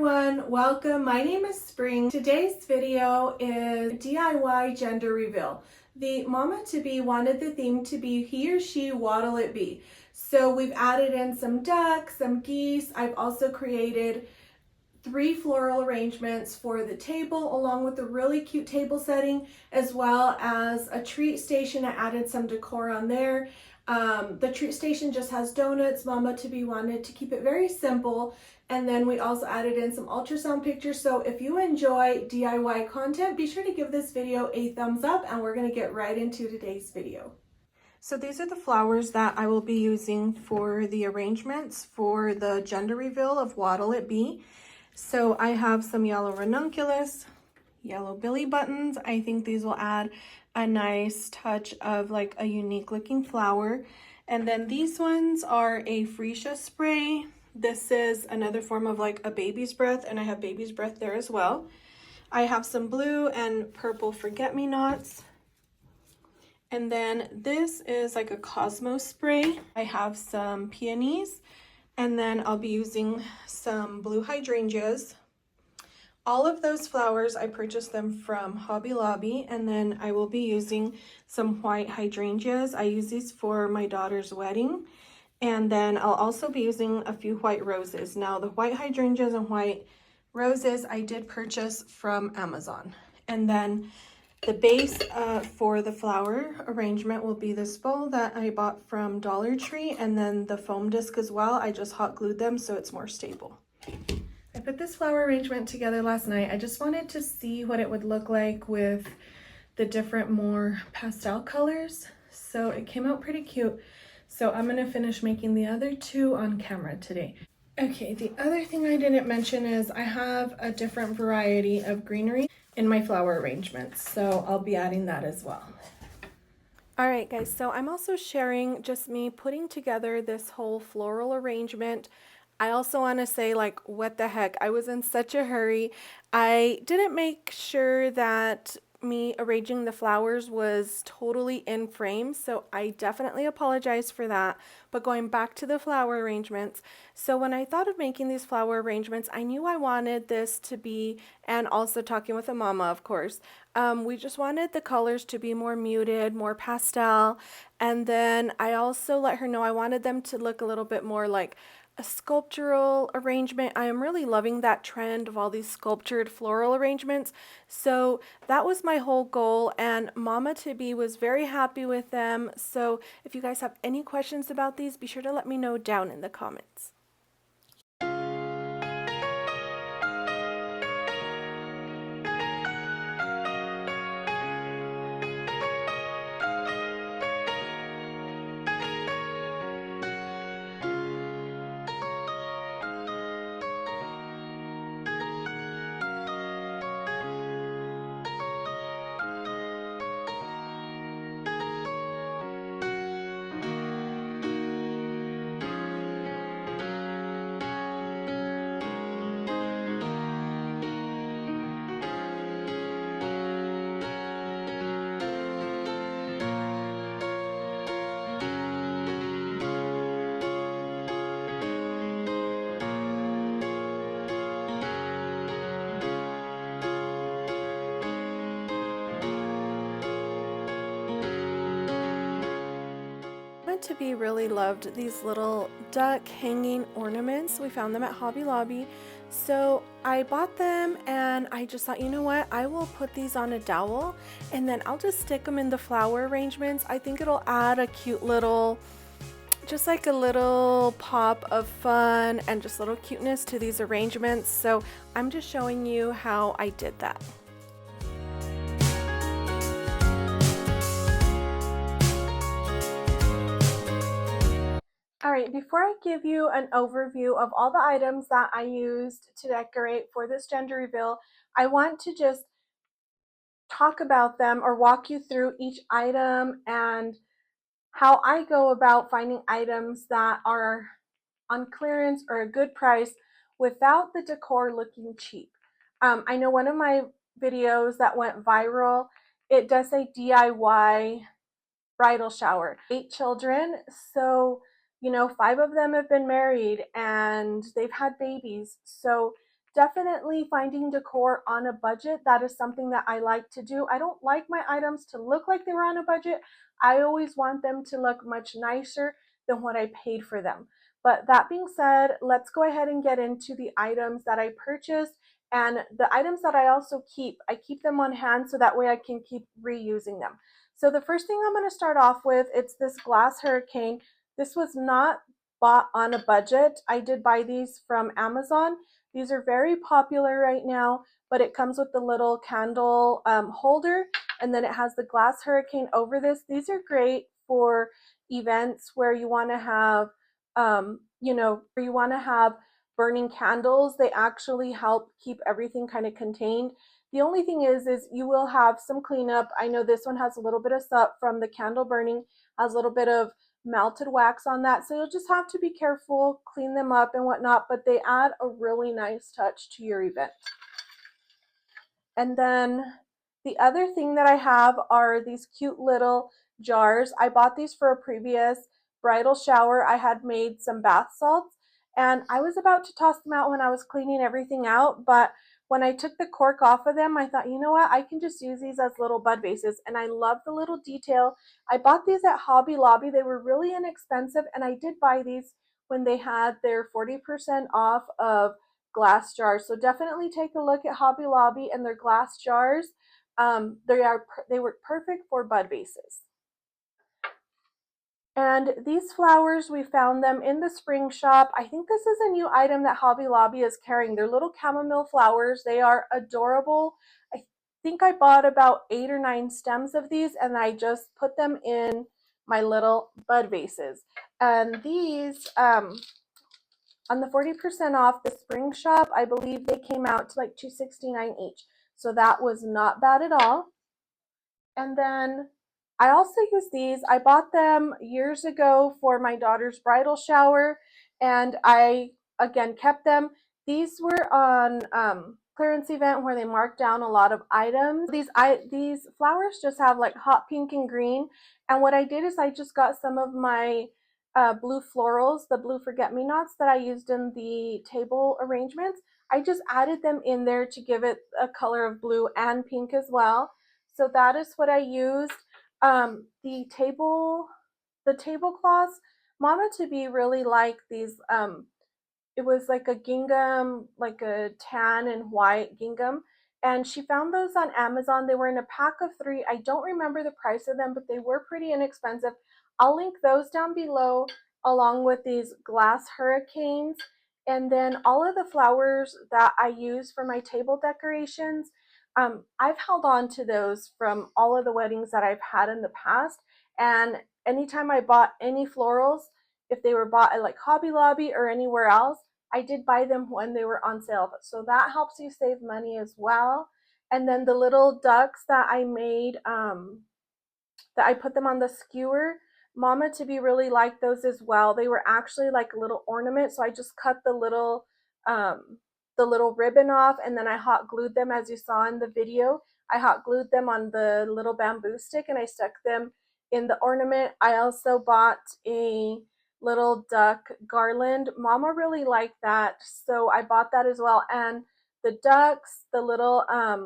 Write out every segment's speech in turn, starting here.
everyone, welcome. My name is Spring. Today's video is DIY gender reveal. The mama-to-be wanted the theme to be he or she waddle it be. So we've added in some ducks, some geese. I've also created 3 floral arrangements for the table along with a really cute table setting, as well as a treat station. I added some decor on there. The treat station just has donuts. Mama-to-be wanted to keep it very simple. And then we also added in some ultrasound pictures. So if you enjoy DIY content, be sure to give this video a thumbs up, and we're going to get right into today's video. So these are the flowers that I will be using for the arrangements for the gender reveal of Waddle It Be. So I have some yellow ranunculus, yellow billy buttons. I think these will add a nice touch of like a unique looking flower. And then these ones are a freesia spray. This is another form of like a baby's breath, and I have baby's breath there as well. I have some blue and purple forget-me-nots. And then this is like a cosmos spray. I have some peonies, and then I'll be using some blue hydrangeas. All of those flowers, I purchased them from Hobby Lobby, and then I will be using some white hydrangeas. I use these for my daughter's wedding. And then I'll also be using a few white roses. Now the white hydrangeas and white roses I did purchase from Amazon. And then the base for the flower arrangement will be this bowl that I bought from Dollar Tree, and then the foam disc as well. I just hot glued them so it's more stable. I put this flower arrangement together last night. I just wanted to see what it would look like with the different more pastel colors. So it came out pretty cute. So I'm going to finish making the other 2 on camera today. Okay, the other thing I didn't mention is I have a different variety of greenery in my flower arrangements, so I'll be adding that as well. All right, guys, so I'm also sharing just me putting together this whole floral arrangement. I also want to say, like, what the heck? I was in such a hurry. I didn't make sure that me arranging the flowers was totally in frame, so I definitely apologize for that. But going back to the flower arrangements, so when I thought of making these flower arrangements, I knew I wanted this to be, and also talking with a mama, of course, we just wanted the colors to be more muted, more pastel. And then I also let her know I wanted them to look a little bit more like a sculptural arrangement. I am really loving that trend of all these sculptured floral arrangements. So that was my whole goal, and Mama-to-be was very happy with them. So if you guys have any questions about these, be sure to let me know down in the comments. To-be really loved these little duck hanging ornaments. We found them at Hobby Lobby, so I bought them, and I just thought, you know what, I will put these on a dowel, and then I'll just stick them in the flower arrangements. I think it'll add a cute little, just like a little pop of fun and just little cuteness to these arrangements. So I'm just showing you how I did that. All right, before I give you an overview of all the items that I used to decorate for this gender reveal, I want to just talk about them or walk you through each item and how I go about finding items that are on clearance or a good price without the decor looking cheap. I know one of my videos that went viral, it does say DIY bridal shower. 8 children, so you know, 5 of them have been married and they've had babies. So definitely finding decor on a budget, that is something that I like to do. I don't like my items to look like they were on a budget. I always want them to look much nicer than what I paid for them. But that being said, let's go ahead and get into the items that I purchased and the items that I also keep. I keep them on hand so that way I can keep reusing them. So the first thing I'm going to start off with, it's this glass hurricane. This was not bought on a budget. I did buy these from Amazon. These are very popular right now, but it comes with the little candle holder, and then it has the glass hurricane over this. These are great for events where you want to have, where you want to have burning candles. They actually help keep everything kind of contained. The only thing is you will have some cleanup. I know this one has a little bit of stuff from the candle burning, has a little bit of melted wax on that, so you'll just have to be careful, clean them up and whatnot, but they add a really nice touch to your event. And then the other thing that I have are these cute little jars. I bought these for a previous bridal shower. I had made some bath salts and I was about to toss them out when I was cleaning everything out, but when I took the cork off of them, I thought, you know what, I can just use these as little bud vases, and I love the little detail. I bought these at Hobby Lobby. They were really inexpensive, and I did buy these when they had their 40% off of glass jars. So definitely take a look at Hobby Lobby and their glass jars. They were perfect for bud vases. And these flowers, we found them in the spring shop. I think this is a new item that Hobby Lobby is carrying. They're little chamomile flowers. They are adorable. I think I bought about 8 or 9 stems of these, and I just put them in my little bud vases. And these, on the 40% off the spring shop, I believe they came out to like $2.69 each. So that was not bad at all. And then I also use these. I bought them years ago for my daughter's bridal shower, and I again kept them. These were on clearance event where they marked down a lot of items. These flowers just have like hot pink and green, and what I did is I just got some of my blue florals, the blue forget-me-nots that I used in the table arrangements. I just added them in there to give it a color of blue and pink as well. So that is what I used. The tablecloths, Mama to be really like these. It was like a gingham, like a tan and white gingham, and she found those on Amazon. They were in a pack of 3. I don't remember the price of them, but they were pretty inexpensive. I'll link those down below along with these glass hurricanes. And then all of the flowers that I use for my table decorations, I've held on to those from all of the weddings that I've had in the past. And anytime I bought any florals, if they were bought at like Hobby Lobby or anywhere else, I did buy them when they were on sale. So that helps you save money as well. And then the little ducks that I made, that I put them on the skewer, Mama to be really liked those as well. They were actually like a little ornament, so I just cut the little ribbon off, and then I hot glued them, as you saw in the video. I hot glued them on the little bamboo stick and I stuck them in the ornament. I also bought a little duck garland. Mama really liked that, so I bought that as well. And the ducks, the little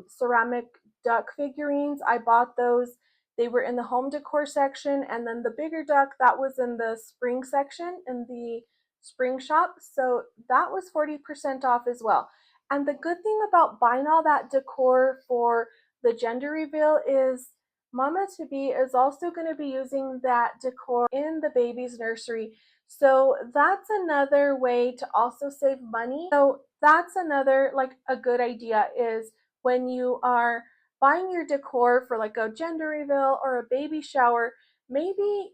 ceramic duck figurines, I bought those. They were in the home decor section, and then the bigger duck, that was in the spring section in the spring shop. So that was 40% off as well. And the good thing about buying all that decor for the gender reveal is Mama to be is also going to be using that decor in the baby's nursery. So that's another way to also save money. So that's another like a good idea is when you are buying your decor for like a gender reveal or a baby shower, maybe,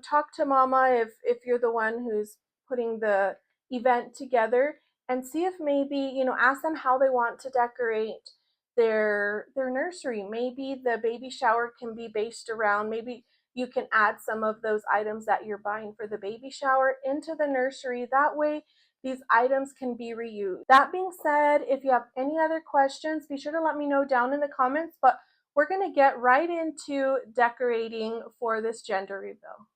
talk to Mama if you're the one who's putting the event together, and see if maybe, ask them how they want to decorate their nursery. Maybe the baby shower can be based around, maybe you can add some of those items that you're buying for the baby shower into the nursery. That way these items can be reused. That being said, if you have any other questions, be sure to let me know down in the comments, but we're going to get right into decorating for this gender reveal.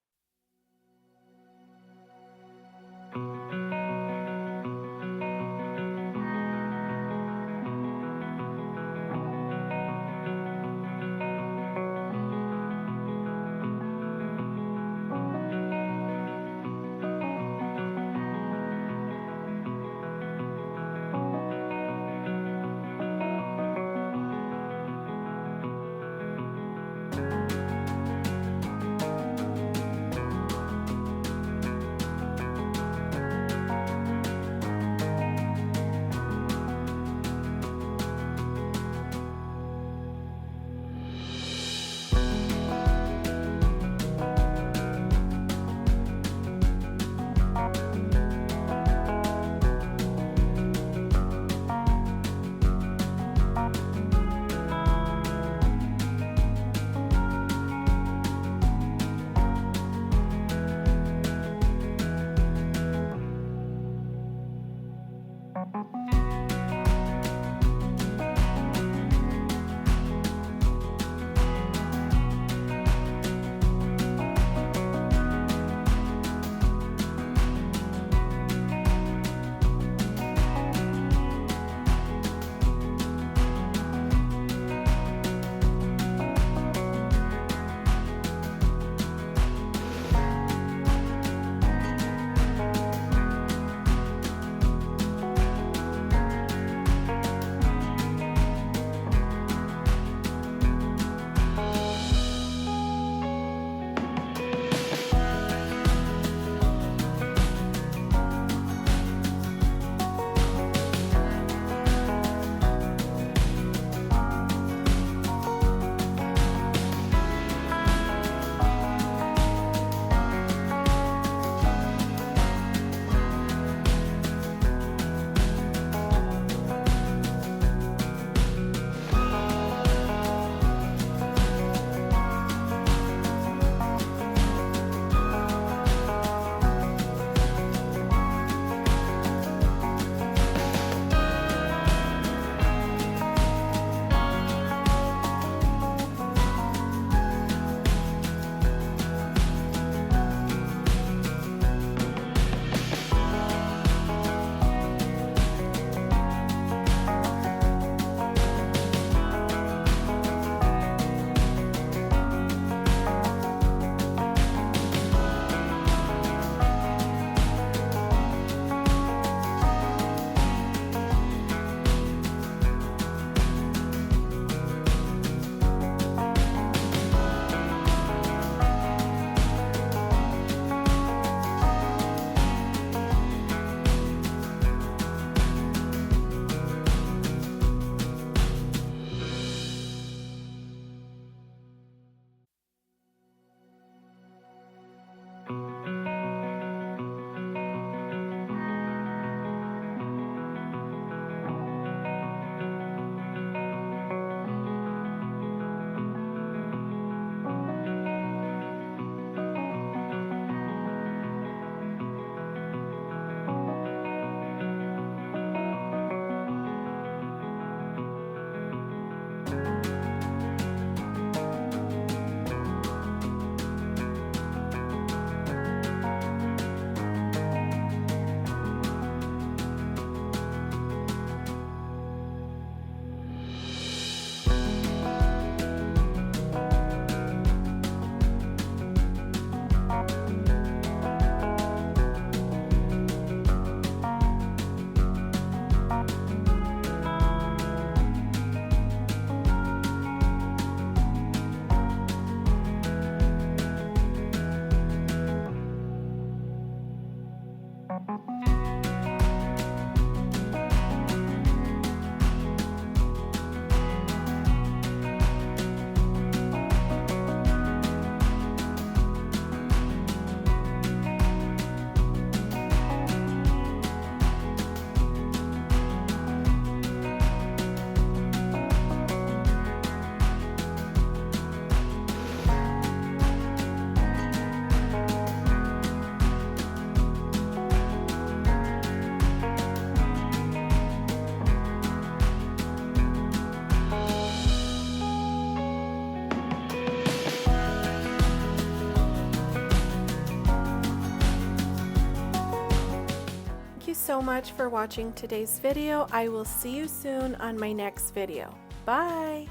Thank you so much for watching today's video. I will see you soon on my next video. Bye!